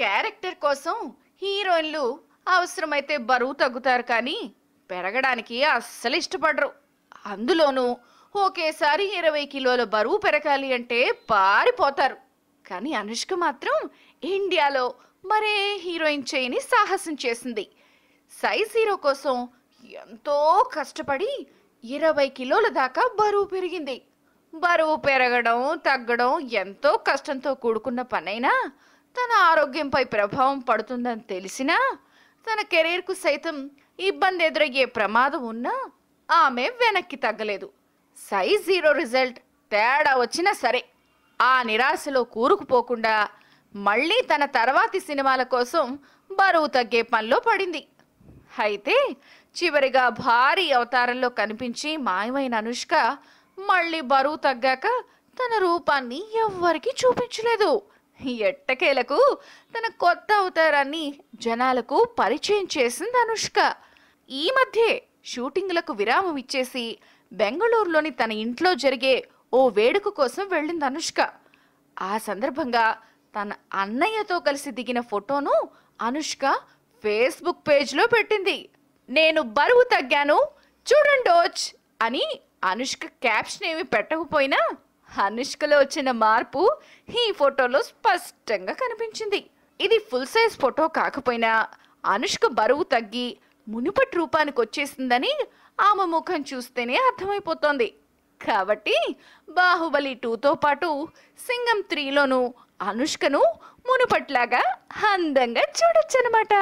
Character కోసం హీరోయిన్లు అవసరమైతే బరువు తగ్గుతారు కానీ పెరగడానికి అస్సలు ఇష్టపడరు. అందులోనూ ఒకేసారి 20 కిలోల బరువు పెరగాలి అంటే పారిపోతారు. కానీ అనుష్క మాత్రం ఇండియాలో మరే హీరోయిన్ చేయని సాహసం చేసింది. సైజ్ హీరో కోసం ఎంతో కష్టపడి 20 కిలోల దాకా బరువు పెరిగింది. బరువు పెరగడం తగ్గడం ఎంతో కష్టంతో కూడుకున్న పనైనా తన ఆరోగ్యంపై ప్రభావం పడుతుందని తెలిసినా తన కెరీర్కు సైతం ఇబ్బంది ఎదురయ్యే ప్రమాదం ఉన్నా ఆమె వెనక్కి తగ్గలేదు. సైజ్ జీరో రిజల్ట్ తేడా వచ్చినా సరే ఆ నిరాశలో కూరుకుపోకుండా మళ్ళీ తన తర్వాతి సినిమాల కోసం బరువు తగ్గే పనిలో పడింది. అయితే చివరిగా భారీ అవతారంలో కనిపించి మాయమైన అనుష్క మళ్ళీ బరువు తగ్గాక తన రూపాన్ని ఎవ్వరికీ చూపించలేదు. ఎట్టకేలకు తన కొత్త అవతారాన్ని జనాలకు పరిచయం చేసింది అనుష్క. ఈ మధ్యే షూటింగ్లకు విరామం ఇచ్చేసి బెంగళూరులోని తన ఇంట్లో జరిగే ఓ వేడుక కోసం వెళ్ళింది అనుష్క. ఆ సందర్భంగా తన అన్నయ్యతో కలిసి దిగిన ఫోటోను అనుష్క ఫేస్బుక్ పేజ్లో పెట్టింది. నేను బరువు తగ్గాను చూడండోచ్ అని అనుష్క క్యాప్షన్ ఏమి పెట్టకపోయినా అనుష్కలో వచ్చిన మార్పు ఈ ఫోటోలో స్పష్టంగా కనిపించింది. ఇది ఫుల్ సైజ్ ఫోటో కాకపోయినా అనుష్క బరువు తగ్గి మునుపటి రూపానికి వచ్చేసిందని ఆమె ముఖం చూస్తేనే అర్థమైపోతోంది. కాబట్టి బాహుబలి 2తో పాటు సింగం 3లోనూ అనుష్కను మునుపట్లాగా అందంగా చూడొచ్చనమాట.